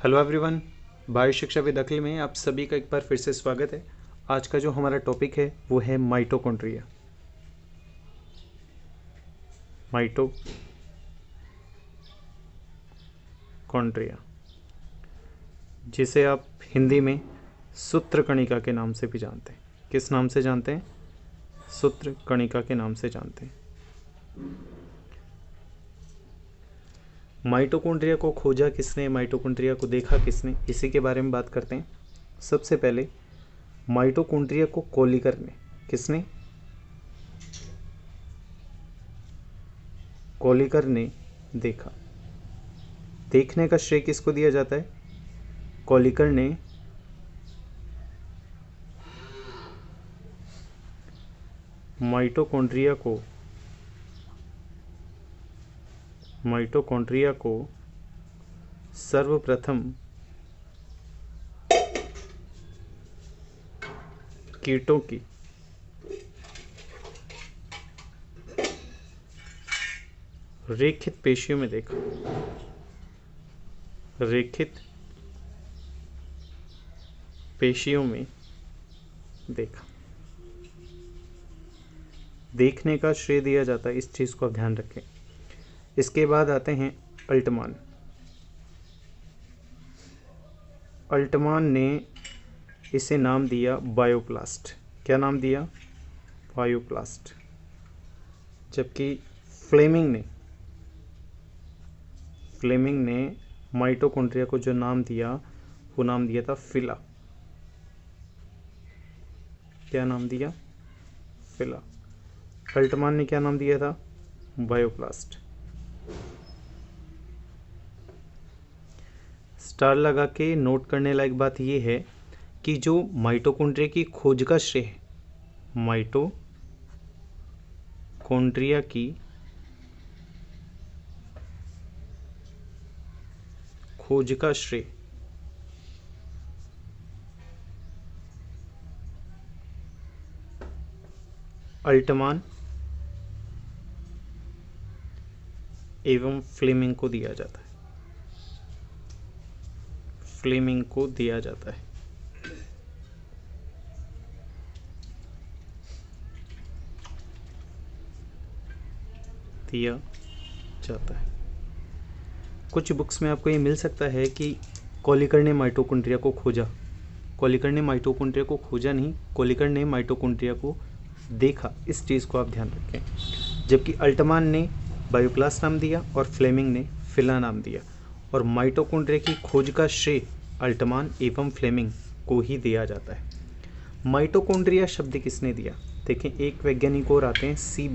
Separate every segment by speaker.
Speaker 1: Hello everyone, bio शिक्षा with अखिल में आप सभी का एक बार फिर से स्वागत है। आज का जो हमारा टॉपिक है वो है माइटोकॉन्ड्रिया। माइटोकॉन्ड्रिया जिसे आप हिंदी में सूत्रकणिका के नाम से भी जानते हैं। किस नाम से जानते हैं? सूत्रकणिका के नाम से जानते हैं। माइटोकॉन्ड्रिया को खोजा किसने, माइटोकॉन्ड्रिया को देखा किसने, इसी के बारे में बात करते हैं। सबसे पहले माइटोकॉन्ड्रिया को कोलिकर ने, किसने? कोलिकर ने देखा। देखने का श्रेय किसको दिया जाता है? कोलिकर ने माइटोकॉन्ड्रिया को सर्वप्रथम कीटों की रेखित पेशियों में देखा। रेखित पेशियों में देखा। देखने का श्रेय दिया जाता है, इस चीज़ को आप ध्यान रखें। इसके बाद आते हैं अल्टमान। अल्टमान ने इसे नाम दिया बायोप्लास्ट। क्या नाम दिया? बायोप्लास्ट। जबकि फ्लेमिंग ने माइटोकॉन्ड्रिया को जो नाम दिया वो नाम दिया था फिला। क्या नाम दिया? फिला। अल्टमान ने क्या नाम दिया था? बायोप्लास्ट। स्टार लगा के नोट करने लायक बात यह है कि जो माइटोकॉन्ड्रिया की खोज का श्रेय है, माइटोकॉन्ड्रिया की खोज का श्रेय अल्टमान एवं फ्लेमिंग को दिया जाता है। फ्लेमिंग को दिया जाता है। दिया जाता है। कुछ बुक्स में आपको ये मिल सकता है कि कोलिकर ने माइटोकॉन्ड्रिया को खोजा। कोलिकर ने माइटोकॉन्ड्रिया को खोजा नहीं, कोलिकर ने माइटोकॉन्ड्रिया को देखा। इस चीज़ को आप ध्यान रखें। जबकि अल्टमान ने बायोप्लास्ट नाम दिया और फ्लेमिंग ने फिला नाम दिया, और माइटोकॉन्ड्रिया की खोज का श्रेय अल्टमान एवं फ्लेमिंग को ही दिया जाता है। माइटोकॉन्ड्रिया शब्द किसने दिया? देखें, एक वैज्ञानिक और आते हैं, सी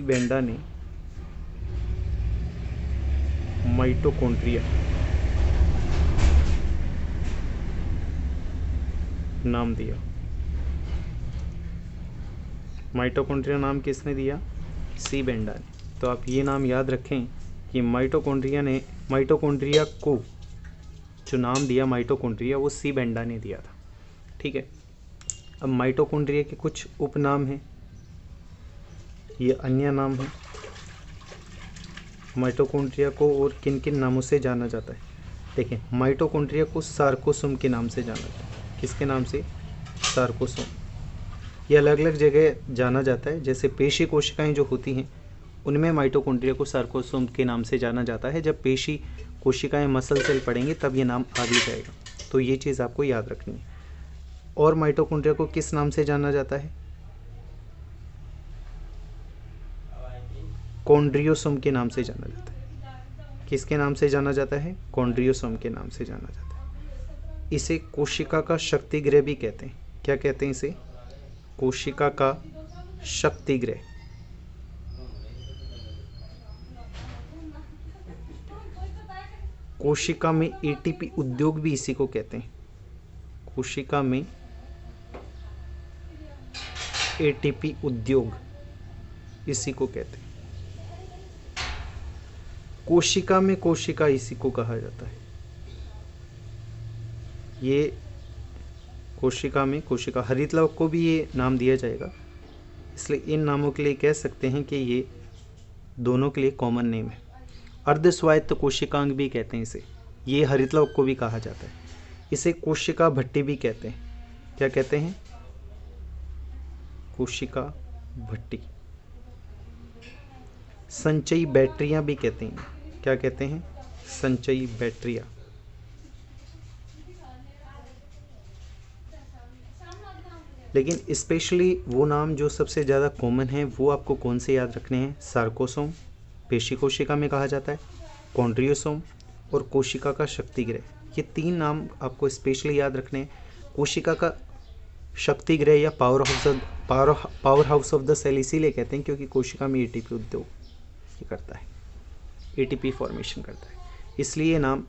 Speaker 1: बेंडा ने माइटोकॉन्ड्रिया नाम दिया। माइटोकॉन्ड्रिया नाम किसने दिया? सी बेंडा ने। तो आप ये नाम याद रखें कि माइटोकॉन्ड्रिया को जो नाम दिया माइटोकॉन्ड्रिया, वो सी बेंडा ने दिया था। ठीक है। अब माइटोकॉन्ड्रिया के कुछ उपनाम हैं, ये अन्य नाम है। माइटोकॉन्ड्रिया को और किन किन नामों से जाना जाता है? देखें, माइटोकॉन्ड्रिया को सार्कोसोम के नाम से जाना जाता है। किसके नाम से? सार्कोसोम। ये अलग अलग जगह जाना जाता है। जैसे पेशी कोशिकाएं जो होती हैं, उनमें माइटोकॉन्ड्रिया को सार्कोसोम के नाम से जाना जाता है। जब पेशी कोशिकाएं मसल सेल पढ़ेंगे तब ये नाम आ भी जाएगा। तो ये चीज़ आपको याद रखनी है। और माइटोकॉन्ड्रिया को किस नाम से जाना जाता है? कॉन्ड्रियोसोम के नाम से जाना जाता है। किसके नाम से जाना जाता है? कॉन्ड्रियोसोम के नाम से जाना जाता है। इसे कोशिका का शक्तिगृह भी कहते हैं। क्या कहते हैं इसे? कोशिका का शक्तिगृह। कोशिका में एटीपी उद्योग भी इसी को कहते हैं। कोशिका में एटीपी उद्योग इसी को कहते हैं। कोशिका में कोशिका इसी को कहा जाता है। ये कोशिका में कोशिका, हरितलव को भी ये नाम दिया जाएगा। इसलिए इन नामों के लिए कह सकते हैं कि ये दोनों के लिए कॉमन नेम है। अर्धस्वायत्त कोशिकांग भी कहते हैं इसे, ये हरितलक को भी कहा जाता है। इसे कोशिका भट्टी भी कहते हैं। क्या कहते हैं? कोशिका भट्टी। संचयी बैटरियां भी कहते हैं। क्या कहते हैं? संचयी बैटरियां। लेकिन स्पेशली वो नाम जो सबसे ज़्यादा कॉमन है वो आपको कौन से याद रखने हैं? सार्कोसोम, पेशी कोशिका में कहा जाता है, कॉन्ड्रियोसोम और कोशिका का शक्तिगृह। ये 3 नाम आपको स्पेशली याद रखने हैं। कोशिका का शक्तिगृह या power house of the cell इसीलिए कहते हैं क्योंकि कोशिका में एटीपी उद्योग ये करता है, एटीपी फॉर्मेशन करता है, इसलिए नाम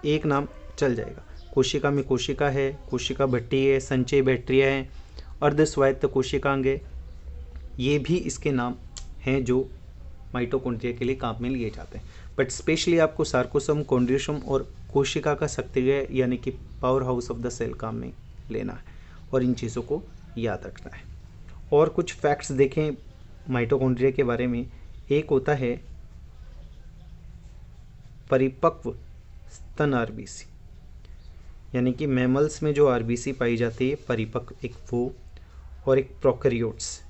Speaker 1: एक नाम चल जाएगा। कोशिका में कोशिका है, कोशिका भट्टी है, संचयी बैटरियाँ हैं, अर्धस्वायत्त कोशिकांग है, ये भी इसके नाम हैं जो माइटोकॉन्ड्रिया के लिए काम में लिए जाते हैं। बट स्पेशली आपको सार्कोसोम, कॉन्ड्रियोसोम और कोशिका का शक्तिगृह यानी कि power house of the cell काम में लेना है और इन चीज़ों को याद रखना है। और कुछ फैक्ट्स देखें माइटोकॉन्ड्रिया के बारे में। एक होता है परिपक्व स्तन आरबीसी, यानी कि मैमल्स में जो आरबीसी पाई जाती है परिपक्व, एक वो, और एक प्रोकैरियोट्स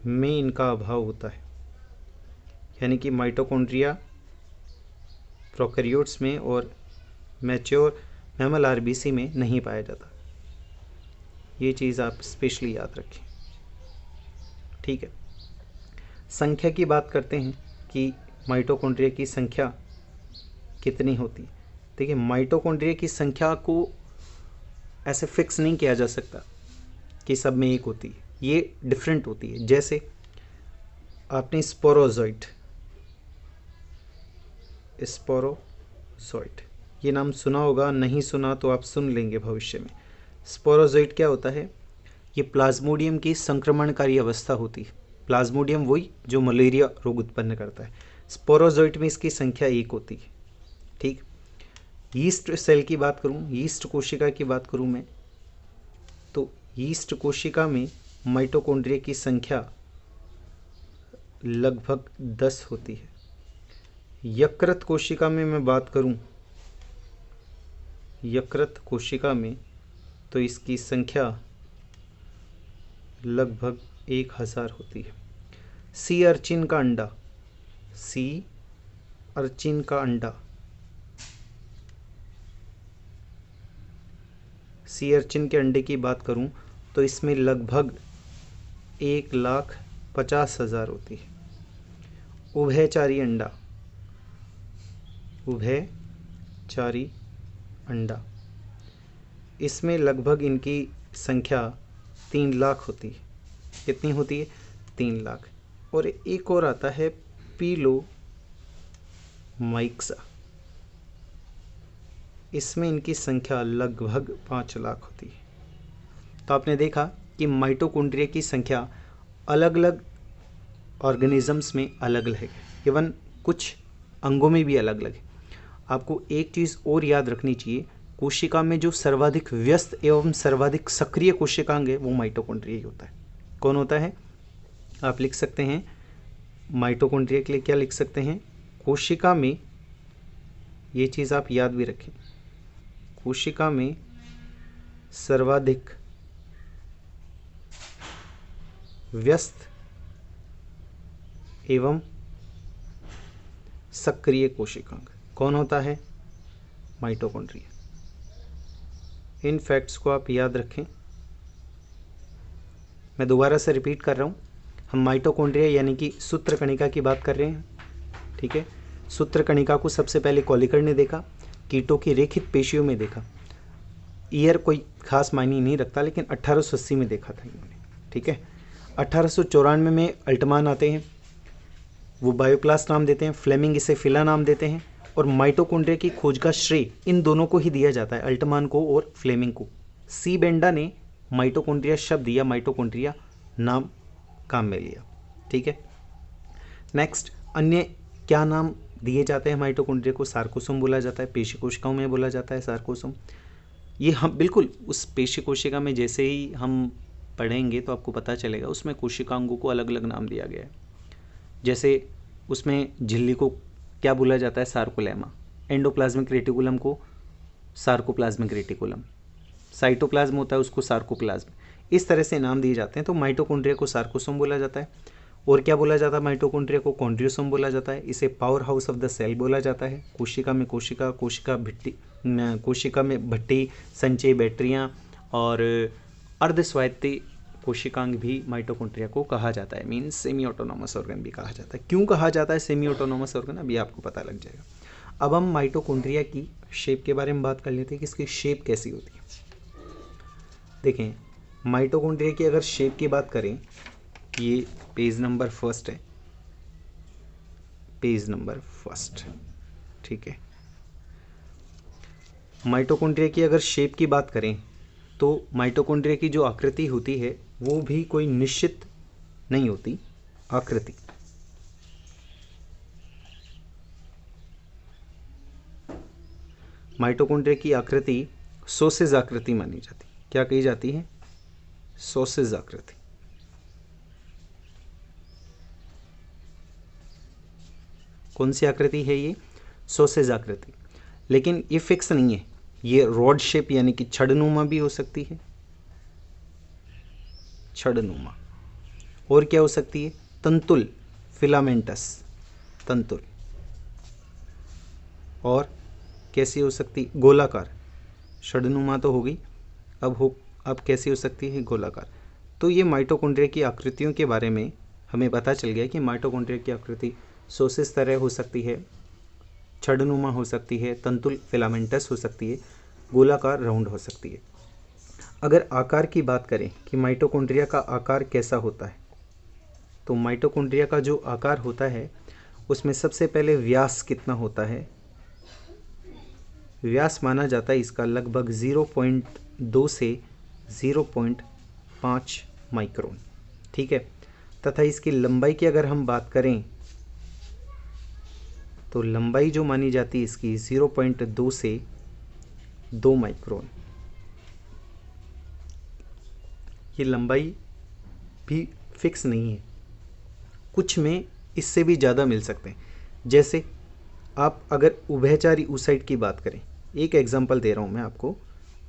Speaker 1: में इनका अभाव होता है, यानी कि माइटोकॉन्ड्रिया प्रोकैरियोट्स में और मैच्योर मैमल आरबीसी में नहीं पाया जाता। ये चीज़ आप स्पेशली याद रखें, ठीक है। संख्या की बात करते हैं कि माइटोकॉन्ड्रिया की संख्या कितनी होती है। देखिए, माइटोकॉन्ड्रिया की संख्या को ऐसे फिक्स नहीं किया जा सकता कि सब में एक होती है, ये डिफरेंट होती है। जैसे आपने स्पोरोजोइट ये नाम सुना होगा, नहीं सुना तो आप सुन लेंगे भविष्य में। स्पोरोजोइट क्या होता है? ये प्लाज्मोडियम की संक्रमणकारी अवस्था होती है। प्लाज्मोडियम वही जो मलेरिया रोग उत्पन्न करता है। स्पोरोजोइट में इसकी संख्या 1 होती है, ठीक। यीस्ट सेल की बात करूं, यीस्ट कोशिका की बात करूं मैं, तो यीस्ट कोशिका में माइटोकॉन्ड्रिया की संख्या लगभग 10 होती है। यकृत कोशिका में मैं बात करूं, यकृत कोशिका में तो इसकी संख्या लगभग 1000 होती है। सी अर्चिन का अंडा, सी अर्चिन के अंडे की बात करूं तो इसमें लगभग 1,50,000 होती है। उभयचारी अंडा, इसमें लगभग इनकी संख्या 3 लाख होती है। कितनी होती है? 3 लाख। और एक और आता है पीलोमाइक्सा, इसमें इनकी संख्या लगभग 5 लाख होती है। तो आपने देखा कि माइटोकॉन्ड्रिया की संख्या अलग अलग ऑर्गेनिजम्स में अलग अलग है, इवन कुछ अंगों में भी अलग अलग है। आपको एक चीज़ और याद रखनी चाहिए, कोशिका में जो सर्वाधिक व्यस्त एवं सर्वाधिक सक्रिय कोशिकांग है वो माइटोकॉन्ड्रिया ही होता है। कौन होता है? आप लिख सकते हैं माइटोकॉन्ड्रिया के लिए, क्या लिख सकते हैं? कोशिका में, ये चीज़ आप याद भी रखें, कोशिका में सर्वाधिक व्यस्त एवं सक्रिय कोशिकांग कौन होता है? माइटोकॉन्ड्रिया। इन फैक्ट्स को आप याद रखें। मैं दोबारा से रिपीट कर रहा हूँ, हम माइटोकॉन्ड्रिया यानी कि सूत्रकणिका की बात कर रहे हैं, ठीक है। सूत्रकणिका को सबसे पहले कॉलिकर ने देखा, कीटों की रेखित पेशियों में देखा। ईयर कोई खास मायने नहीं रखता, लेकिन 1880 में देखा था इन्होंने, ठीक है। 1894 में अल्टमान आते हैं, वो बायोप्लास्ट नाम देते हैं, फ्लेमिंग इसे फिला नाम देते हैं, और माइटोकॉन्ड्रिया की खोज का श्रेय इन दोनों को ही दिया जाता है, अल्टमान को और फ्लेमिंग को। सी बेंडा ने माइटोकॉन्ड्रिया शब्द या माइटोकॉन्ड्रिया नाम काम में लिया, ठीक है। नेक्स्ट, अन्य क्या नाम दिए जाते हैं माइटोकॉन्ड्रिया को? सार्कोसोम बोला जाता है, पेशी कोशिकाओं में बोला जाता है सार्कोसोम। ये हम बिल्कुल उस पेशी कोशिका में जैसे ही हम पढ़ेंगे तो आपको पता चलेगा, उसमें कोशिकांगों को अलग अलग नाम दिया गया है। जैसे उसमें झिल्ली को क्या बोला जाता है, सार्कोलेमा। एंडोप्लाज्मिक रेटिकुलम को सार्कोप्लाज्मिक रेटिकुलम। साइटोप्लाज्म होता है उसको सार्कोप्लाज्म। इस तरह से नाम दिए जाते हैं। तो माइटोकॉन्ड्रिया को सार्कोसोम बोला जाता है। और क्या बोला जाता है, माइटोकॉन्ड्रिया को कॉन्ड्रियोसोम बोला जाता है। इसे power house of the cell बोला जाता है। कोशिका में कोशिका, कोशिका में भट्टी, संचयी बैटरियाँ और अर्धस्वायत्त कोशिकांग भी माइटोकॉन्ड्रिया को कहा जाता है। मीन्स सेमी ऑटोनॉमस ऑर्गन भी कहा जाता है। क्यों कहा जाता है सेमी ऑटोनॉमस ऑर्गन, अभी आपको पता लग जाएगा। अब हम माइटोकॉन्ड्रिया की शेप के बारे में बात कर लेते हैं कि इसकी शेप कैसी होती है। देखें, माइटोकॉन्ड्रिया की अगर शेप की बात करें, ये पेज नंबर 1 है, पेज नंबर 1, ठीक है। माइटोकॉन्ड्रिया की अगर शेप की बात करें तो माइटोकॉन्ड्रिया की जो आकृति होती है वो भी कोई निश्चित नहीं होती। आकृति माइटोकॉन्ड्रिया की आकृति सॉसेज आकृति मानी जाती है। क्या कही जाती है, सॉसेज आकृति। कौन सी आकृति है ये, सॉसेज आकृति। लेकिन ये फिक्स नहीं है, ये रॉड शेप यानी कि छड़नुमा भी हो सकती है, छड़नुमा। और क्या हो सकती है, तंतुल, फिलामेंटस, तंतुल। और कैसी हो सकती, गोलाकार। छड़नुमा तो होगी, अब कैसी हो सकती है, गोलाकार। तो ये माइटोकॉन्ड्रिया की आकृतियों के बारे में हमें पता चल गया कि माइटोकॉन्ड्रिया की आकृति सॉसेज तरह हो सकती है, छड़नुमा हो सकती है, तंतुल फिलामेंटस हो सकती है, गोलाकार राउंड हो सकती है। अगर आकार की बात करें कि माइटोकॉन्ड्रिया का आकार कैसा होता है, तो माइटोकॉन्ड्रिया का जो आकार होता है उसमें सबसे पहले व्यास कितना होता है, व्यास माना जाता है इसका लगभग 0.2 से 0.5 माइक्रोन, ठीक है। तथा इसकी लंबाई की अगर हम बात करें तो लंबाई जो मानी जाती है इसकी 0.2 से 2 माइक्रोन। ये लंबाई भी फिक्स नहीं है, कुछ में इससे भी ज़्यादा मिल सकते हैं। जैसे आप अगर उभयचारी ऊसाइट की बात करें, एक एग्जांपल दे रहा हूँ मैं आपको,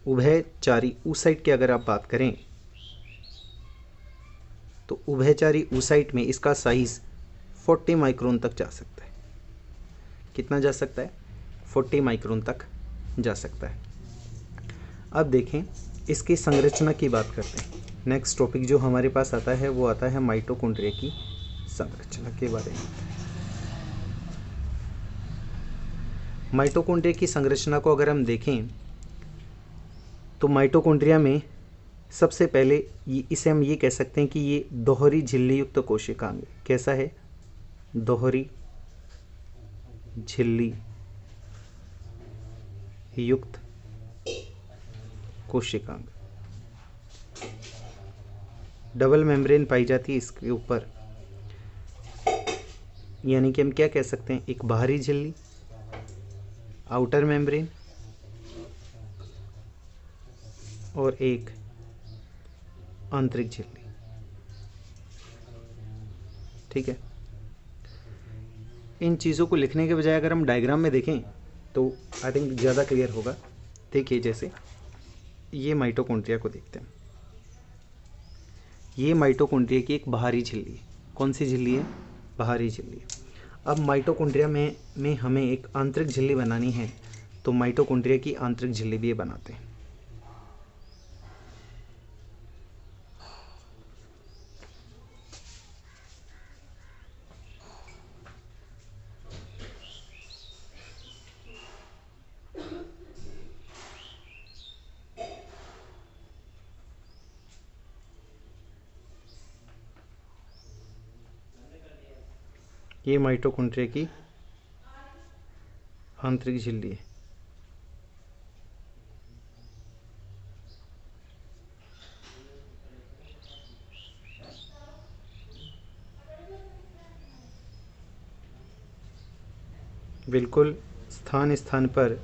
Speaker 1: उभयचारी ऊसाइट की अगर आप बात करें तो उभयचारी ऊसाइट में इसका साइज 40 माइक्रोन तक जा सकता है। कितना जा सकता है, 40 माइक्रोन तक जा सकता है। अब देखें इसकी संरचना की बात करते हैं। नेक्स्ट टॉपिक जो हमारे पास आता है वो आता है माइटोकॉन्ड्रिया की संरचना के बारे में। माइटोकॉन्ड्रिया की संरचना को अगर हम देखें तो माइटोकॉन्ड्रिया में सबसे पहले इसे हम ये कह सकते हैं कि ये दोहरी झिल्ली युक्त कोशिकांग। कैसा है, दोहरी झिल्ली युक्त कोशिकांग। डबल मेम्ब्रेन पाई जाती है इसके ऊपर, यानी कि हम क्या कह सकते हैं, एक बाहरी झिल्ली, आउटर मेम्ब्रेन, और एक आंतरिक झिल्ली, ठीक है। इन चीज़ों को लिखने के बजाय अगर हम डायग्राम में देखें तो आई थिंक ज़्यादा क्लियर होगा। देखिए जैसे ये माइटोकॉन्ड्रिया को देखते हैं, ये माइटोकॉन्ड्रिया की एक बाहरी झिल्ली है। कौन सी झिल्ली है, बाहरी झिल्ली है। अब माइटोकॉन्ड्रिया में हमें एक आंतरिक झिल्ली बनानी है तो माइटोकॉन्ड्रिया की आंतरिक झिल्ली भी बनाते हैं। ये माइटोकॉन्ड्रिया की आंतरिक झिल्ली है। बिल्कुल स्थान स्थान पर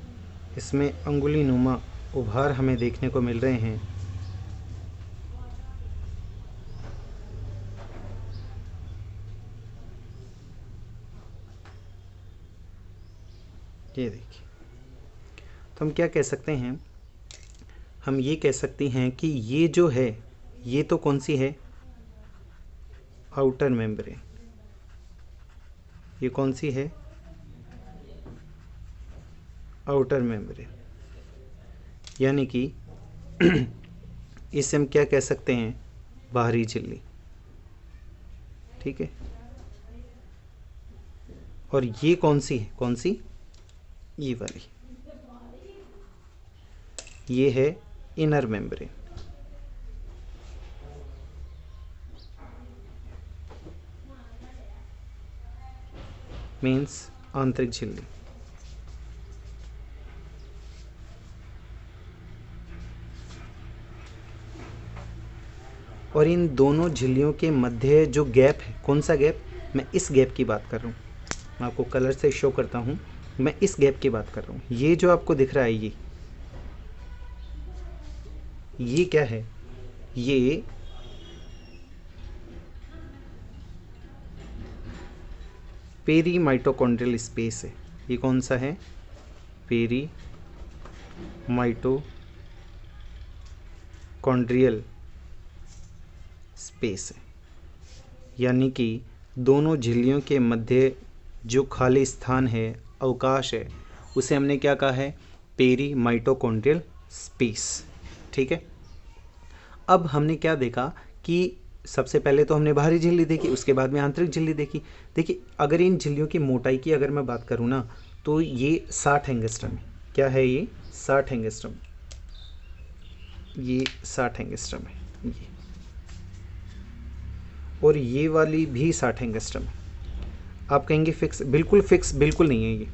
Speaker 1: इसमें अंगुली नुमा उभार हमें देखने को मिल रहे हैं। ये देखिए, तो हम क्या कह सकते हैं, हम ये कह सकते हैं कि ये जो है, ये तो कौन सी है, आउटर मेम्ब्रेन। ये कौन सी है, आउटर मेम्ब्रेन। यानी कि इसे हम क्या कह सकते हैं, बाहरी झिल्ली। ठीक है, और ये कौन सी है, कौन सी, ये वाली, ये है इनर मेम्ब्रेन। मीन्स आंतरिक झिल्ली। और इन दोनों झिल्लियों के मध्य जो गैप है, कौन सा गैप, मैं इस गैप की बात कर रहा हूँ। मैं आपको कलर से शो करता हूँ, मैं इस गैप की बात कर रहा हूँ। ये जो आपको दिख रहा है, ये क्या है, ये पेरी माइटोकॉन्ड्रियल स्पेस है। ये कौन सा है, पेरी माइटोकॉन्ड्रियल स्पेस है। यानी कि दोनों झिल्लियों के मध्य जो खाली स्थान है, अवकाश है, उसे हमने क्या कहा है, पेरी माइटोकॉन्ड्रियल स्पेस। ठीक है, अब हमने क्या देखा कि सबसे पहले तो हमने बाहरी झिल्ली देखी, उसके बाद में आंतरिक झिल्ली देखी। देखिए, अगर इन झिल्लियों की मोटाई की अगर मैं बात करूँ ना, तो ये 60 एंगस्ट्रम है। क्या है ये, 60 एंगस्ट्रम। ये 60 एंगस्ट्रम है ये, और ये वाली भी 60 एंगस्ट्रम है। आप कहेंगे फिक्स, बिल्कुल फिक्स बिल्कुल नहीं है ये।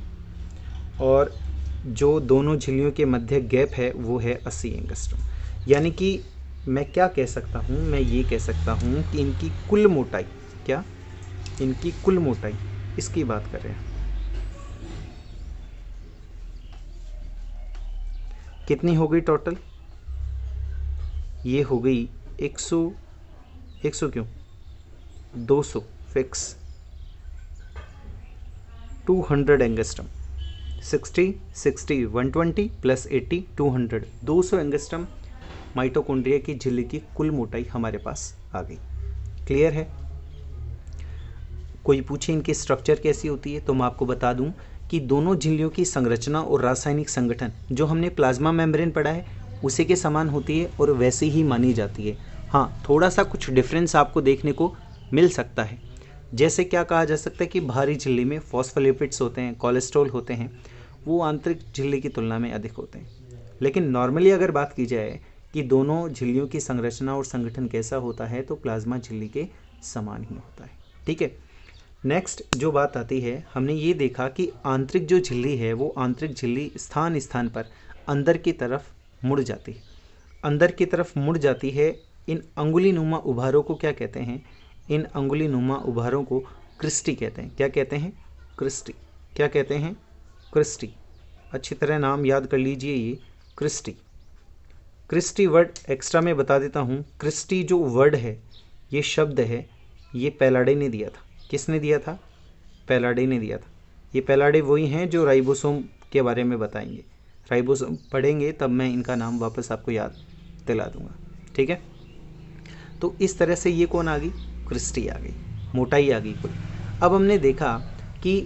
Speaker 1: और जो दोनों झिल्लियों के मध्य गैप है वो है 80 एंगस्ट्रम। यानी कि मैं क्या कह सकता हूँ, मैं ये कह सकता हूँ कि इनकी कुल मोटाई, क्या, इनकी कुल मोटाई, इसकी बात कर रहे हैं, कितनी हो गई टोटल, ये हो गई 100, 100 क्यों, 200 fix, 200 angstrom. 60 60 120 plus 80 200, 200 angstrom mitochondria की झिल्ली की कुल मोटाई हमारे पास आ गई। क्लियर है। कोई पूछे इनकी स्ट्रक्चर कैसी होती है, तो मैं आपको बता दूं कि दोनों झिल्लियों की संरचना और रासायनिक संगठन जो हमने प्लाज्मा मेम्ब्रेन पढ़ा है उसी के समान होती है और वैसी ही मानी जाती है। हाँ, थोड़ा सा कुछ डिफरेंस आपको देखने को मिल सकता है। जैसे क्या कहा जा सकता है कि बाहरी झिल्ली में फॉस्फोलिपिड्स होते हैं, कोलेस्ट्रॉल होते हैं, वो आंतरिक झिल्ली की तुलना में अधिक होते हैं। लेकिन नॉर्मली अगर बात की जाए कि दोनों झिल्लियों की संरचना और संगठन कैसा होता है, तो प्लाज्मा झिल्ली के समान ही होता है। ठीक है, नेक्स्ट जो बात आती है, हमने ये देखा कि आंतरिक जो झिल्ली है वो आंतरिक झिल्ली स्थान स्थान पर अंदर की तरफ मुड़ जाती है, अंदर की तरफ मुड़ जाती है। इन अंगुली नुमा उभारों को क्या कहते हैं, इन अंगुली नुमा उभारों को क्रिस्टी कहते हैं। क्या कहते हैं, क्रिस्टी। क्या कहते हैं, क्रिस्टी। अच्छी तरह नाम याद कर लीजिए, ये क्रिस्टी। क्रिस्टी वर्ड एक्स्ट्रा में बता देता हूँ, क्रिस्टी जो वर्ड है, ये शब्द है, ये पैलाडे ने दिया था। किसने दिया था, पैलाडे ने दिया था। ये पैलाडे वही हैं जो राइबोसोम के बारे में बताएंगे। राइबोसोम पढ़ेंगे तब मैं इनका नाम वापस आपको याद दिला दूंगा। ठीक है, तो इस तरह से ये कौन आ गई, क्रिस्टी आ गई, मोटाई आ गई कुल। अब हमने देखा कि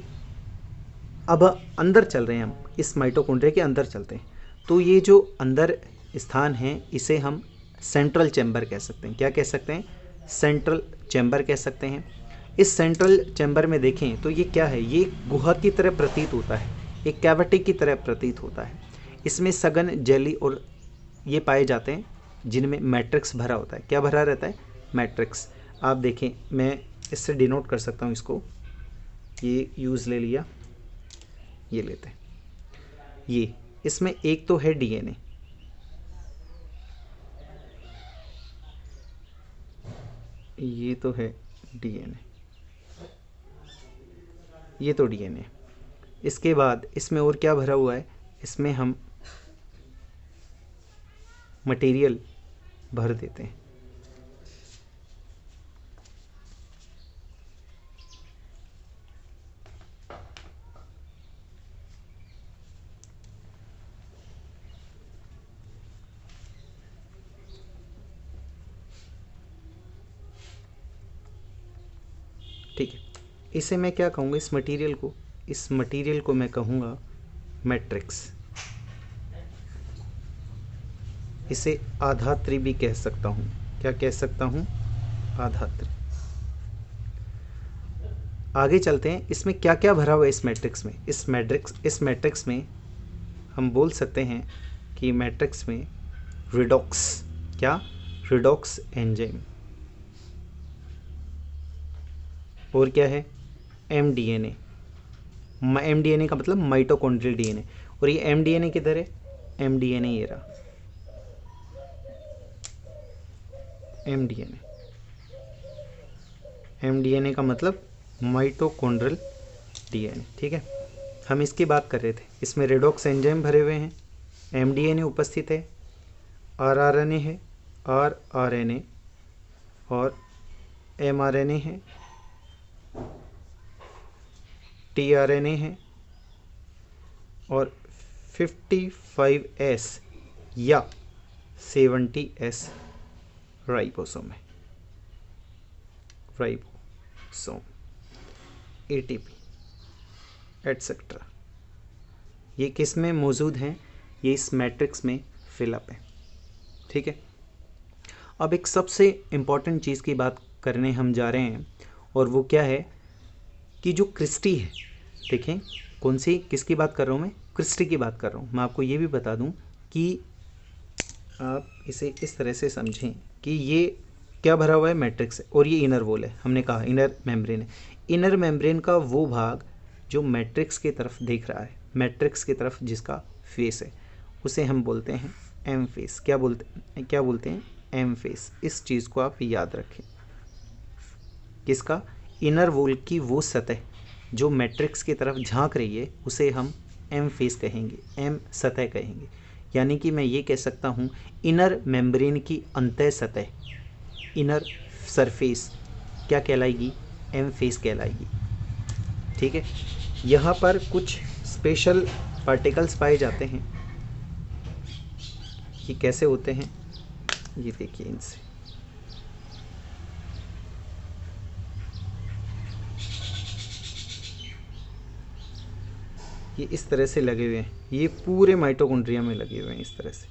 Speaker 1: अब अंदर चल रहे हैं हम, इस माइटोकॉन्ड्रिया के अंदर चलते हैं। तो ये जो अंदर स्थान है इसे हम सेंट्रल चैम्बर कह सकते हैं। क्या कह सकते हैं, सेंट्रल चैम्बर कह सकते हैं। इस सेंट्रल चैम्बर में देखें तो ये क्या है, ये गुहा की तरह प्रतीत होता है, एक कैविटी की तरह प्रतीत होता है। इसमें सघन जेली और ये पाए जाते हैं जिनमें मैट्रिक्स भरा होता है। क्या भरा रहता है, मैट्रिक्स। आप देखें, मैं इससे डिनोट कर सकता हूँ इसको, ये यूज़ ले लिया, ये लेते हैं, ये इसमें एक तो है डीएनए, ये तो है डीएनए, ये तो डीएनए। इसके बाद इसमें और क्या भरा हुआ है, इसमें हम मटेरियल भर देते हैं। ठीक है, इसे मैं क्या कहूँगा, इस मटेरियल को मैं कहूँगा मैट्रिक्स। इसे आधात्री भी कह सकता हूँ। क्या कह सकता हूँ? आधात्री। आगे चलते हैं, इसमें क्या क्या भरा हुआ है इस मैट्रिक्स में। इस मैट्रिक्स में हम बोल सकते हैं कि मैट्रिक्स में रिडॉक्स, क्या? रिडॉक्स एंजाइम, और क्या है? एमडीएनए। एमडीएनए का मतलब माइटोकॉन्ड्रियल डीएनए। और ये एमडीएनए किधर है? एमडीएनए ये रहा, एमडीएनए। एमडीएनए का मतलब माइटोकॉन्ड्रियल डीएनए। ठीक है, हम इसकी बात कर रहे थे। इसमें रेडॉक्स एंजाइम भरे हुए हैं, एमडीएनए उपस्थित है, आरआरएनए है, आरआरएनए और एमआरएनए है, टीआरएनए है और 55S या 70S राइबोसोम है। राइबोसोम, एटीपी एटसेट्रा, ये किस में मौजूद हैं? ये इस मैट्रिक्स में फिलअप है। ठीक है, अब एक सबसे इम्पॉर्टेंट चीज़ की बात करने हम जा रहे हैं, और वो क्या है कि जो क्रिस्टी है, देखें कौन सी, किसकी बात कर रहा हूँ मैं? क्रिस्टी की बात कर रहा हूँ। मैं आपको ये भी बता दूँ कि आप इसे इस तरह से समझें कि ये क्या भरा हुआ है? मैट्रिक्स है, और ये इनर वॉल है। हमने कहा इनर मेम्ब्रेन है। इनर मेम्ब्रेन का वो भाग जो मैट्रिक्स की तरफ देख रहा है, मैट्रिक्स की तरफ जिसका फेस है, उसे हम बोलते हैं एम फेस। क्या बोलते हैं? M phase. इस चीज़ को आप याद रखें। किसका? इनर वॉल की वो सतह जो मैट्रिक्स की तरफ झांक रही है, उसे हम एम फेस कहेंगे, एम सतह कहेंगे। यानी कि मैं ये कह सकता हूँ इनर मेम्ब्रेन की अंतः सतह, इनर सरफेस क्या कहलाएगी? एम फेस कहलाएगी। ठीक है, यहाँ पर कुछ स्पेशल पार्टिकल्स पाए जाते हैं। ये कैसे होते हैं? ये देखिए, इनसे ये इस तरह से लगे हुए हैं, ये पूरे माइटोकॉन्ड्रिया में लगे हुए हैं इस तरह से।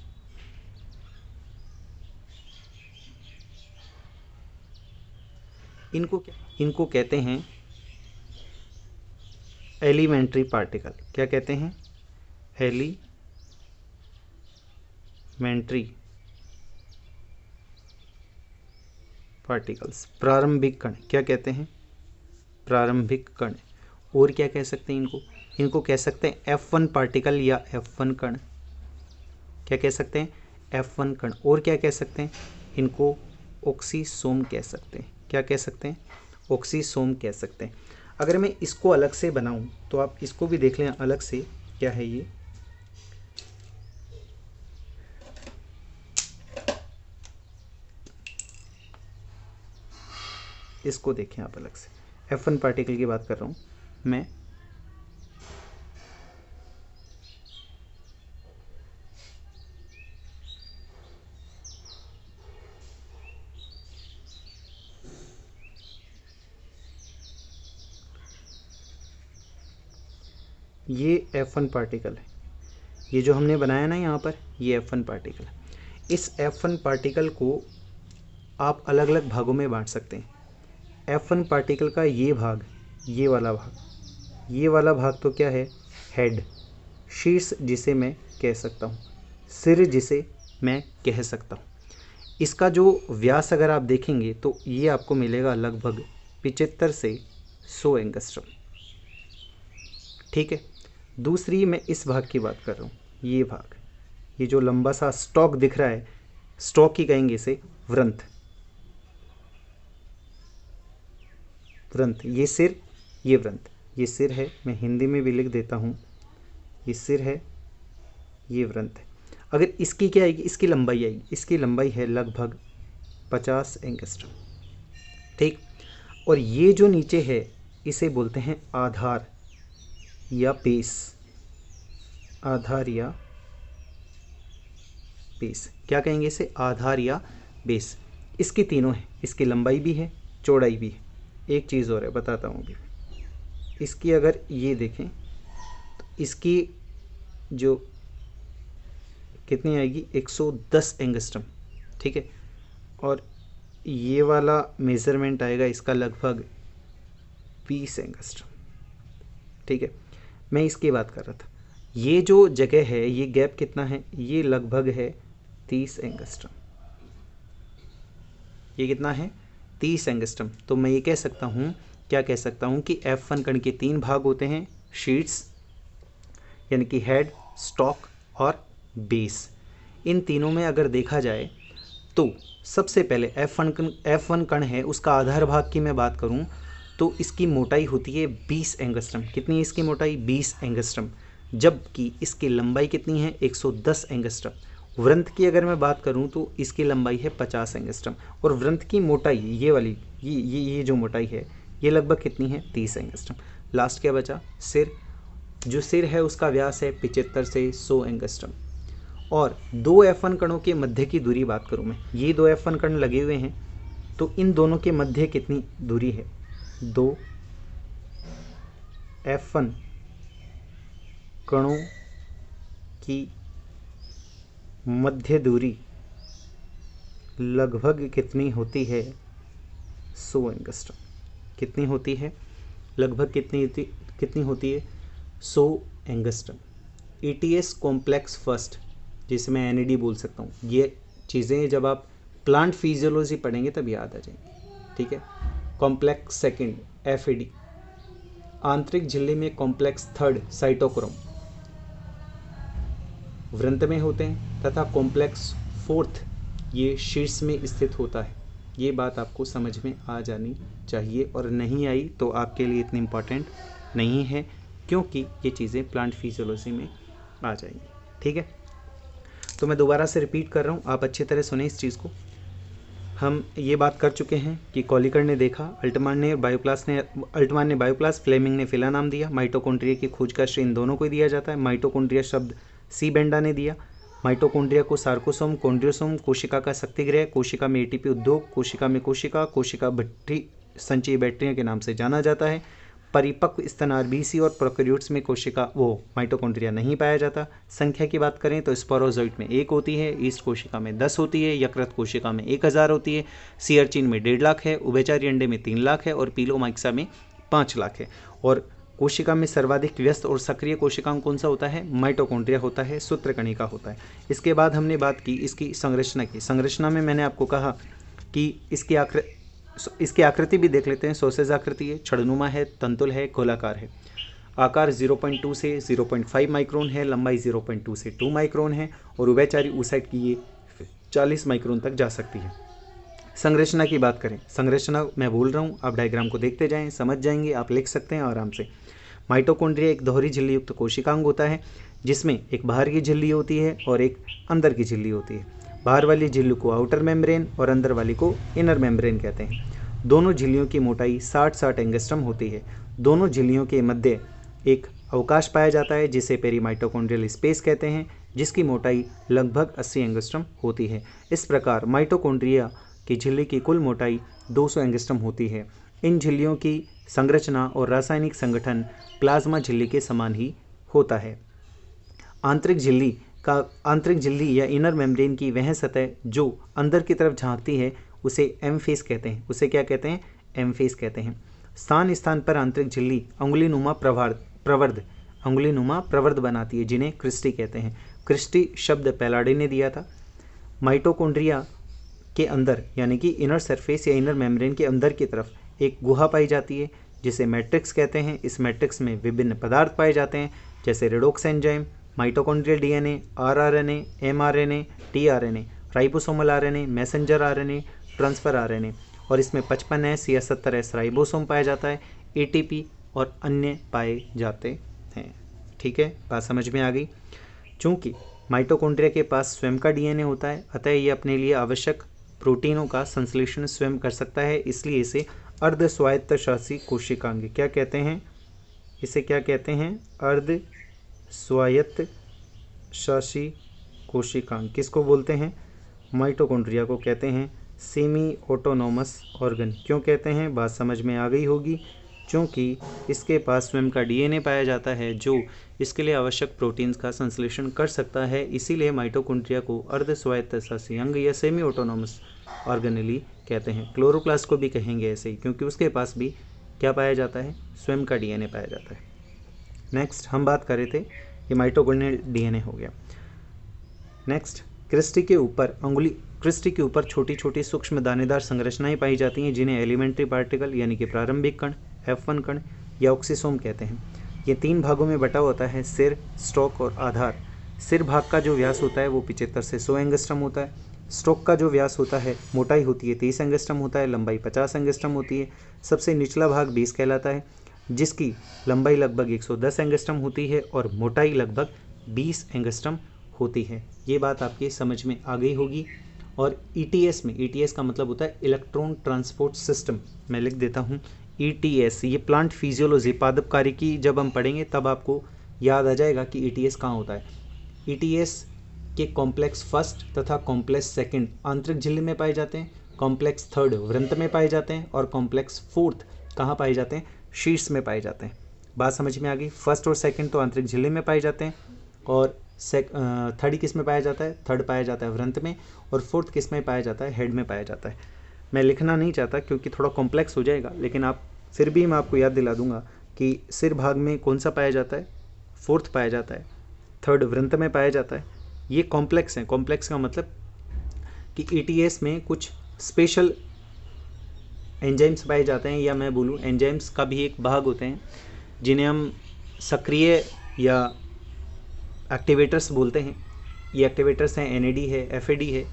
Speaker 1: इनको कहते हैं एलिमेंट्री पार्टिकल। क्या कहते हैं? एलिमेंट्री पार्टिकल्स, प्रारंभिक कण। क्या कहते हैं? प्रारंभिक कण। और क्या कह सकते हैं इनको कह सकते हैं F1 पार्टिकल या F1 कण। क्या कह सकते हैं? F1 कण। और क्या कह सकते हैं? इनको ऑक्सीसोम कह सकते हैं। क्या कह सकते हैं? ऑक्सीसोम कह सकते हैं। अगर मैं इसको अलग से बनाऊं तो आप इसको भी देख लें अलग से। क्या है ये? इसको देखें आप अलग से। F1 पार्टिकल की बात कर रहा हूं मैं। ये F1 पार्टिकल है, ये जो हमने बनाया ना यहाँ पर, ये F1 पार्टिकल है। इस F1 पार्टिकल को आप अलग अलग भागों में बांट सकते हैं। F1 पार्टिकल का ये भाग, ये वाला भाग तो क्या है? हेड, शीर्ष जिसे मैं कह सकता हूँ, सिर जिसे मैं कह सकता हूँ। इसका जो व्यास अगर आप देखेंगे तो ये आपको मिलेगा लगभग 75 से 100 एंगस्ट्रम। ठीक है, दूसरी मैं इस भाग की बात कर रहा हूँ। ये भाग, ये जो लंबा सा स्टॉक दिख रहा है, स्टॉक ही कहेंगे इसे, वृंत। ये सिर, ये वृंत, ये सिर है। मैं हिंदी में भी लिख देता हूँ, ये सिर है, ये वृंत है। अगर इसकी क्या आएगी? इसकी लंबाई आएगी। इसकी लंबाई है लगभग 50 एंगस्ट्रम। ठीक, और ये जो नीचे है इसे बोलते हैं आधार या बेस। आधार या बेस, क्या कहेंगे इसे? आधार या बेस। इसकी तीनों है, इसकी लंबाई भी है, चौड़ाई भी है। एक चीज़ और है, बताता हूँ अभी। इसकी अगर ये देखें तो इसकी जो कितनी आएगी, 110 एंगस्ट्रम, ठीक है। और ये वाला मेज़रमेंट आएगा इसका लगभग 20 एंगस्ट्रम, ठीक है। मैं इसकी बात कर रहा था। ये जो जगह है, ये गैप कितना है, ये लगभग है 30 एंगस्ट्रम। ये कितना है, 30 एंगस्ट्रम। तो मैं ये कह सकता हूँ, क्या कह सकता हूँ कि F1 कण के 3 भाग होते हैं, शीट्स यानी कि हेड, स्टॉक और बेस। इन तीनों में अगर देखा जाए तो सबसे पहले F1 कण है, उसका आधार भाग की मैं बात करूं तो इसकी मोटाई होती है 20 एंगस्ट्रम। कितनी है इसकी मोटाई, 20 एंगस्ट्रम। जबकि इसकी लंबाई कितनी है, 110 एंगस्ट्रम। वृंत की अगर मैं बात करूं तो इसकी लंबाई है 50 एंगस्ट्रम। और वृंत की मोटाई ये वाली, ये जो मोटाई है, ये लगभग कितनी है, 30 एंगस्ट्रम। लास्ट क्या बचा, सिर। जो सिर है उसका व्यास है 75 से 100 एंगस्ट्रम। और 2 F1 कणों के मध्य की दूरी बात करूं मैं, ये 2 F1 कण लगे हुए हैं, तो इन दोनों के मध्य कितनी दूरी है, 2 F1 कणों की मध्य दूरी लगभग कितनी होती है, 100 एंगस्ट्रम। कितनी होती है, लगभग कितनी होती है, 100 एंगस्ट्रम। ETS कॉम्प्लेक्स फर्स्ट, जिसे मैं NAD बोल सकता हूँ। ये चीज़ें जब आप प्लांट फिजियोलॉजी पढ़ेंगे तब याद आ जाएंगी, ठीक है। कॉम्प्लेक्स सेकंड FAD, आंतरिक झिल्ली में कॉम्प्लेक्स थर्ड साइटोक्रोम वृंत में होते हैं, तथा कॉम्प्लेक्स फोर्थ ये शीर्ष में स्थित होता है। ये बात आपको समझ में आ जानी चाहिए, और नहीं आई तो आपके लिए इतनी इम्पॉर्टेंट नहीं है, क्योंकि ये चीज़ें प्लांट फिजियोलॉजी में आ जाएंगी, ठीक है। तो मैं दोबारा से रिपीट कर रहा हूँ, आप अच्छी तरह सुने इस चीज़ को। हम ये बात कर चुके हैं कि कॉलिकर ने देखा, अल्टमान ने बायोप्लास, फ्लेमिंग ने फिला नाम दिया। माइटोकॉन्ड्रिया की खोज का श्रेय इन दोनों को दिया जाता है। माइटोकॉन्ड्रिया शब्द सी बेंडा ने दिया। माइटोकॉन्ड्रिया को सार्कोसोम, कॉन्ड्रियोसोम, कोशिका का शक्तिगृह, कोशिका में ATP उद्योग, कोशिका में कोशिका भट्टी संचयी बैक्टीरिया के नाम से जाना जाता है। परिपक्व स्तन RBC और प्रोकैरियोट्स में माइटोकॉन्ड्रिया नहीं पाया जाता। संख्या की बात करें तो स्पोरोजोइट में 1 होती है, ईस्ट कोशिका में 10 होती है, यकृत कोशिका में 1000 होती है, सी अर्चिन में 1.5 लाख है, उभयचरी अंडे में 3 लाख है और पीलोमाइक्सा में 5 लाख है। और कोशिका में सर्वाधिक व्यस्त और सक्रिय कोशिकांग कौन सा होता है, माइटोकॉन्ड्रिया होता है, सूत्रकणिका होता है। इसके बाद हमने बात की इसकी संरचना की। संरचना में मैंने आपको कहा कि इसकी आकृति भी देख लेते हैं। सॉसेज आकृति है, छड़नुमा है, तंतुल है, गोलाकार है। आकार 0.2 से 0.5 माइक्रोन है, लंबाई 0.2 से 2 माइक्रोन है और उभयचरी ऊसाइड की ये 40 माइक्रोन तक जा सकती है। संरचना की बात करें, संरचना मैं बोल रहा हूँ, आप डायग्राम को देखते जाएं, समझ जाएंगे, आप लिख सकते हैं आराम से। माइटोकॉन्ड्रिया एक दोहरी झिल्ली युक्त कोशिकांग होता है, जिसमें एक बाहर की झिल्ली होती है और एक अंदर की झिल्ली होती है। बाहर वाली झिल्ली को आउटर मेम्ब्रेन और अंदर वाली को इनर मेम्ब्रेन कहते हैं। दोनों झिल्लियों की मोटाई 60-60 एंगस्ट्रम होती है। दोनों झिल्लियों के मध्य एक अवकाश पाया जाता है जिसे पेरीमाइटोकॉन्ड्रियल स्पेस कहते हैं, जिसकी मोटाई लगभग 80 एंगस्ट्रम होती है। इस प्रकार माइटोकॉन्ड्रिया की झिल्ली की कुल मोटाई 200 एंगस्ट्रम होती है। इन झिल्लियों की संरचना और रासायनिक संगठन प्लाज्मा झिल्ली के समान ही होता है। आंतरिक झिल्ली या इनर मेम्ब्रेन की वह सतह जो अंदर की तरफ झांकती है उसे एम फेस कहते हैं। उसे क्या कहते हैं, एम फेस कहते हैं। स्थान स्थान पर आंतरिक झिल्ली अंगुलीनुमा प्रवर्ध बनाती है, जिन्हें क्रिस्टी कहते हैं। क्रिस्टी शब्द पैलाडी ने दिया था। माइटोकॉन्ड्रिया के अंदर यानी कि इनर सरफेस या इनर मेम्ब्रेन के अंदर की तरफ एक गुहा पाई जाती है जिसे मैट्रिक्स कहते हैं। इस मैट्रिक्स में विभिन्न पदार्थ पाए जाते हैं, जैसे redox enzyme, mitochondrial DNA, rRNA, mRNA, tRNA, ribosomal RNA, messenger RNA, transfer RNA, और इसमें 55S या 70S राइबोसोम पाया जाता है। ATP और अन्य पाए जाते हैं। ठीक है, बात समझ में आ गई। चूँकि माइटोकॉन्ड्रिया के पास स्वयं का DNA होता है, अतः ये अपने लिए आवश्यक प्रोटीनों का संश्लेषण स्वयं कर सकता है, इसलिए इसे अर्ध स्वायत्तशासी कोशिकांग क्या कहते हैं, इसे क्या कहते हैं, अर्ध स्वायत्तशासी कोशिकांग। किसको बोलते हैं, माइटोकॉन्ड्रिया को कहते हैं। सेमी ऑटोनोमस ऑर्गन क्यों कहते हैं, बात समझ में आ गई होगी। क्योंकि इसके पास स्वयं का डीएनए पाया जाता है जो इसके लिए आवश्यक प्रोटीन्स का संश्लेषण कर सकता है, इसीलिए माइटोकॉन्ड्रिया को अर्ध स्वायत्त शासी अंग या सेमी ऑटोनोमस ऑर्गेनेली कहते हैं। क्लोरोप्लास्ट को भी कहेंगे ऐसे ही, क्योंकि उसके पास भी क्या पाया जाता है, स्वयं का डीएनए पाया जाता है। नेक्स्ट हम बात कर रहे थे कि माइटोकॉन्ड्रियल डीएनए हो गया। नेक्स्ट क्रिस्टी के ऊपर छोटी छोटी सूक्ष्म दानेदार संरचनाएं पाई जाती हैं जिन्हें एलिमेंट्री पार्टिकल यानी कि प्रारंभिक कण, F1 कण या ऑक्सीसोम कहते हैं। ये 3 भागों में बटा होता है, सिर, स्टॉक और आधार। सिर भाग का जो व्यास होता है वो 75 से 100 एंगस्ट्रम होता है। स्टॉक का जो व्यास होता है, मोटाई होती है 30 एंगस्ट्रम होता है, लंबाई 50 एंगस्ट्रम होती है। सबसे निचला भाग 20 कहलाता है, जिसकी लंबाई लगभग 110 एंगस्ट्रम होती है और मोटाई लगभग 20 एंगस्ट्रम होती है। ये बात आपकी समझ में आ गई होगी। और ETS में, ETS का मतलब होता है इलेक्ट्रॉन ट्रांसपोर्ट सिस्टम, मैं लिख देता हूँ ETS। ये प्लांट फिजियोलॉजी पादपकारिकी जब हम पढ़ेंगे तब आपको याद आ जाएगा कि ETS कहाँ होता है। ETS के कॉम्प्लेक्स फर्स्ट तथा कॉम्प्लेक्स सेकंड आंतरिक झिल्ली में पाए जाते हैं, कॉम्प्लेक्स थर्ड वृंत में पाए जाते हैं और कॉम्प्लेक्स फोर्थ कहाँ पाए जाते हैं, शीर्ष में पाए जाते हैं। बात समझ में आ गई। फर्स्ट और सेकंड तो आंतरिक झिल्ली में पाए जाते हैं और थर्ड किस में पाया जाता है, थर्ड पाया जाता है वृंत में, और फोर्थ किस में पाया जाता है, हेड में पाया जाता है। मैं लिखना नहीं चाहता क्योंकि थोड़ा कॉम्प्लेक्स हो जाएगा, लेकिन आप फिर भी मैं आपको याद दिला दूंगा कि सिर भाग में कौन सा पाया जाता है, फोर्थ पाया जाता है, थर्ड वृंत में पाया जाता है। ये कॉम्प्लेक्स है। कॉम्प्लेक्स का मतलब कि ETS में कुछ स्पेशल एंजाइम्स पाए जाते हैं, या मैं बोलूँ एंजाइम्स का भी एक भाग होते हैं जिन्हें हम सक्रिय या एक्टिवेटर्स बोलते हैं। ये एक्टिवेटर्स हैं NAD है, FAD है।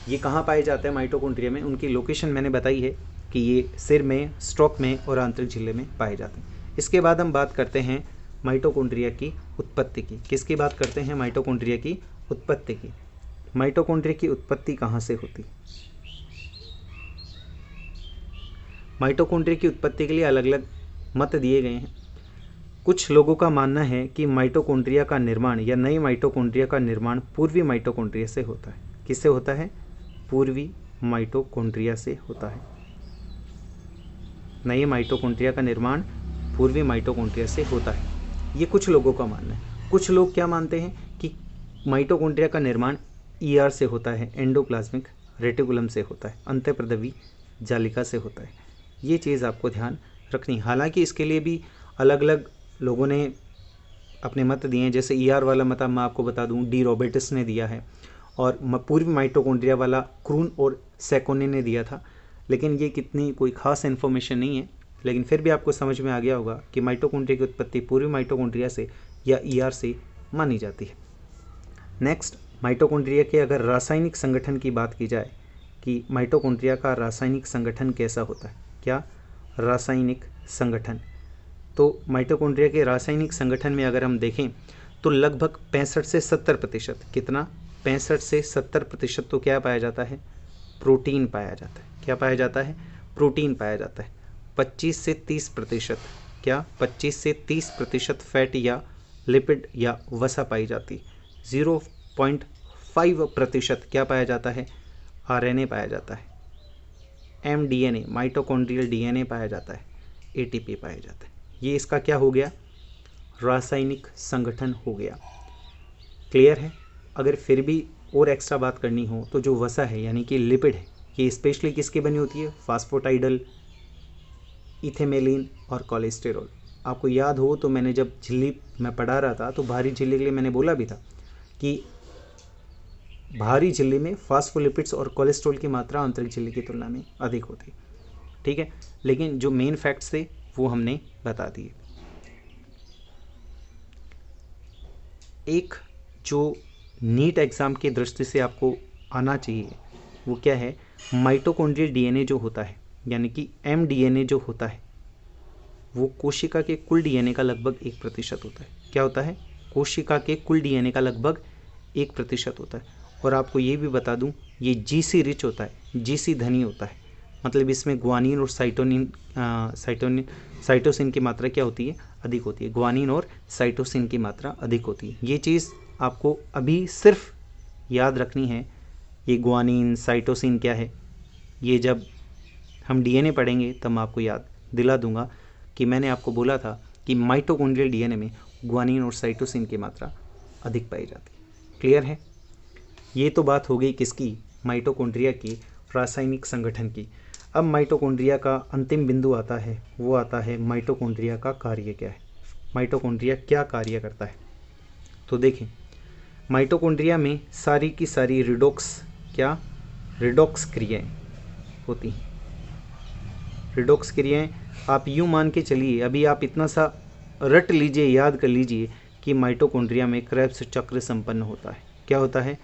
Speaker 1: ये कहाँ पाए जाते हैं माइटोकॉन्ड्रिया में, उनकी लोकेशन मैंने बताई है कि ये सिर में, स्टॉक में और आंतरिक झिल्ली में पाए जाते हैं। इसके बाद हम बात करते हैं माइटोकॉन्ड्रिया की उत्पत्ति की। किसकी बात करते हैं, माइटोकॉन्ड्रिया की उत्पत्ति की। माइटोकॉन्ड्रिया की उत्पत्ति कहाँ से होती। माइटोकॉन्ड्रिया की उत्पत्ति के लिए अलग अलग मत दिए गए हैं। कुछ लोगों का मानना है कि माइटोकॉन्ड्रिया का निर्माण या नए माइटोकॉन्ड्रिया का निर्माण पूर्वी माइटोकॉन्ड्रिया से होता है। किससे होता है, पूर्वी माइटोकॉन्ड्रिया से होता है। नए माइटोकॉन्ड्रिया का निर्माण पूर्वी माइटोकॉन्ड्रिया से होता है, ये कुछ लोगों का मानना है। कुछ लोग क्या मानते हैं कि माइटोकॉन्ड्रिया का निर्माण ER से होता है, एंडोप्लाज्मिक रेटिकुलम से होता है, अंतःप्रद्रवी जालिका से होता है। ये चीज़ आपको ध्यान रखनी। हालांकि इसके लिए भी अलग अलग लोगों ने अपने मत दिए हैं। जैसे ER वाला मत मैं आपको बता दूं, डी रॉबर्टस ने दिया है, और पूर्वी माइटोकॉन्ड्रिया वाला क्रून और सेकोने ने दिया था। लेकिन ये कितनी कोई खास इन्फॉर्मेशन नहीं है, लेकिन फिर भी आपको समझ में आ गया होगा कि माइटोकॉन्ड्रिया की उत्पत्ति पूर्वी माइटोकॉन्ड्रिया से या ER से मानी जाती है। नेक्स्ट, माइटोकॉन्ड्रिया के अगर रासायनिक संगठन की बात की जाए कि माइटोकॉन्ड्रिया का रासायनिक संगठन कैसा होता है, क्या रासायनिक संगठन, तो माइटोकॉन्ड्रिया के रासायनिक संगठन में अगर हम देखें तो लगभग 65 से 70%, कितना, 65 से 70% तो क्या पाया जाता है, प्रोटीन पाया जाता है। क्या पाया जाता है, प्रोटीन पाया जाता है। 25 से 30%, क्या, 25 से 30% फैट या लिपिड या वसा पाई जाती है। 0.5% क्या पाया जाता है, RNA पाया जाता है। mDNA माइटोकॉन्ड्रियल DNA पाया जाता है। ATP पाया जाता है। ये इसका क्या हो गया, रासायनिक संगठन हो गया। क्लियर है। अगर फिर भी और एक्स्ट्रा बात करनी हो तो जो वसा है यानी कि लिपिड है, ये स्पेशली किसकी बनी होती है, फास्फोटाइडल, इथेमेलिन और कोलेस्टेरॉल। आपको याद हो तो मैंने जब झिल्ली में पढ़ा रहा था तो भारी झिल्ली के लिए मैंने बोला भी था कि भारी झिल्ली में फास्फोलिपिड्स और कोलेस्ट्रॉल की मात्रा आंतरिक झिल्ली की तुलना में अधिक होती है। ठीक है, लेकिन जो मेन फैक्ट्स थे वो हमने बता दिए। एक जो नीट एग्ज़ाम की दृष्टि से आपको आना चाहिए वो क्या है, माइटोकॉन्ड्रियल DNA जो होता है यानी कि mDNA जो होता है वो कोशिका के कुल DNA का लगभग 1% होता है। क्या होता है, कोशिका के कुल DNA का लगभग 1% होता है। और आपको ये भी बता दूं, ये GC रिच होता है, GC धनी होता है। मतलब इसमें ग्वानिन और साइटोसिन की मात्रा क्या होती है, अधिक होती है। ग्वानिन और साइटोसिन की मात्रा अधिक होती है। ये चीज़ आपको अभी सिर्फ याद रखनी है। ये ग्वानिन साइटोसिन क्या है, ये जब हम डीएनए पढ़ेंगे तब मैं आपको याद दिला दूंगा कि मैंने आपको बोला था कि माइटोकॉन्ड्रियल डीएनए में ग्वानिन और साइटोसिन की मात्रा अधिक पाई जाती है। क्लियर है? ये तो बात हो गई किसकी? माइटोकॉन्ड्रिया की रासायनिक संगठन की। अब माइटोकॉन्ड्रिया का अंतिम बिंदु आता है, वो आता है माइटोकॉन्ड्रिया का कार्य क्या है, माइटोकॉन्ड्रिया क्या कार्य करता है। तो देखें, माइटोकॉन्ड्रिया में सारी की सारी रिडॉक्स क्रियाएं होती हैं। रिडॉक्स क्रियाएं आप यूँ मान के चलिए, अभी आप इतना सा रट लीजिए, याद कर लीजिए कि माइटोकॉन्ड्रिया में क्रेब्स चक्र संपन्न होता है। क्या होता है?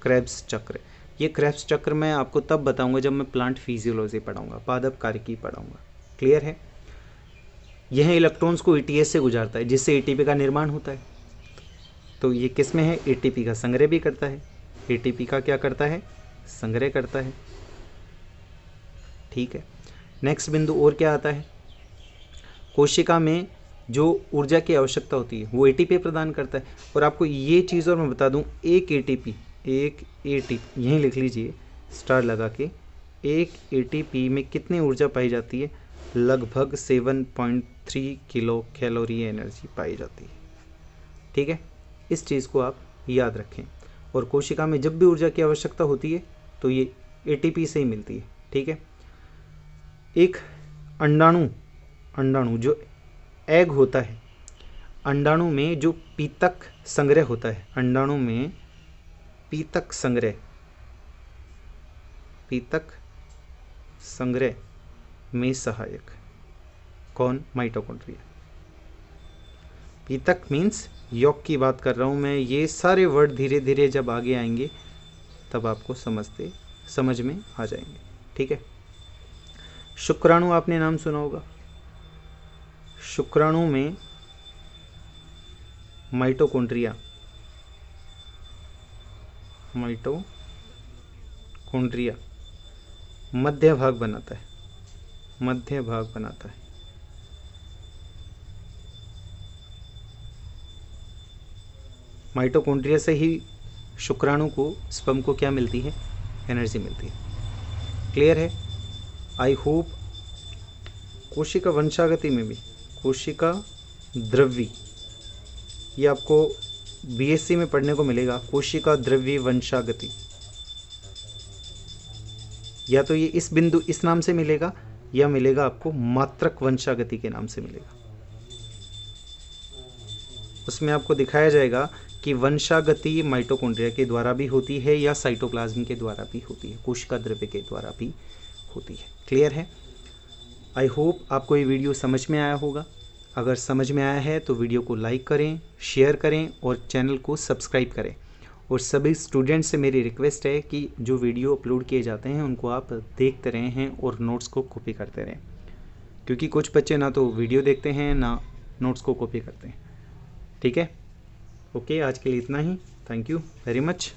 Speaker 1: क्रेब्स चक्र। ये क्रेब्स चक्र मैं आपको तब बताऊंगा जब मैं प्लांट फिजियोलॉजी पढ़ाऊंगा, पादप कार्यकी पढ़ाऊंगा। क्लियर है? यह इलेक्ट्रॉन्स को एटीएस से गुजारता है जिससे एटीपी का निर्माण होता है। तो ये किस में है? एटीपी का संग्रह भी करता है। एटीपी का क्या करता है? संग्रह करता है। ठीक है। नेक्स्ट बिंदु और क्या आता है? कोशिका में जो ऊर्जा की आवश्यकता होती है वो एटीपी प्रदान करता है। और आपको ये चीज़ और मैं बता दूं, एक एटीपी यहीं लिख लीजिए स्टार लगा के, एक एटीपी में कितनी ऊर्जा पाई जाती है? लगभग 7.3 किलो कैलोरी एनर्जी पाई जाती है। ठीक है, इस चीज़ को आप याद रखें। और कोशिका में जब भी ऊर्जा की आवश्यकता होती है तो ये एटीपी से ही मिलती है। ठीक है। एक अंडाणु जो एग होता है, अंडाणु में जो पीतक संग्रह होता है, अंडाणु में पीतक संग्रह में सहायक कौन? माइटोकॉन्ड्रिया। पीतक मीन्स यॉक की बात कर रहा हूँ मैं। ये सारे वर्ड धीरे धीरे जब आगे आएंगे तब आपको समझ में आ जाएंगे। ठीक है। शुक्राणु आपने नाम सुना होगा। शुक्राणु में माइटोकॉन्ड्रिया मध्य भाग बनाता है। माइटोकॉन्ड्रिया से ही शुक्राणु को, स्पर्म को क्या मिलती है? एनर्जी मिलती है। क्लियर है? आई होप कोशिका वंशागति में भी, कोशिका द्रव्य, ये आपको बीएससी में पढ़ने को मिलेगा, कोशिका द्रव्य वंशागति। या तो ये इस बिंदु इस नाम से मिलेगा या मिलेगा आपको मात्रक वंशागति के नाम से मिलेगा। उसमें आपको दिखाया जाएगा कि वंशागति माइटोकॉन्ड्रिया के द्वारा भी होती है या साइटोप्लाज्म के द्वारा भी होती है, कोशिका द्रव्य के द्वारा भी होती है। क्लियर है? आई होप आपको ये वीडियो समझ में आया होगा। अगर समझ में आया है तो वीडियो को लाइक करें, शेयर करें और चैनल को सब्सक्राइब करें। और सभी स्टूडेंट्स से मेरी रिक्वेस्ट है कि जो वीडियो अपलोड किए जाते हैं उनको आप देखते रहें और नोट्स को कॉपी करते रहें, क्योंकि कुछ बच्चे ना तो वीडियो देखते हैं ना नोट्स को कॉपी करते हैं। ठीक है? ओके, आज के लिए इतना ही। Thank you very much.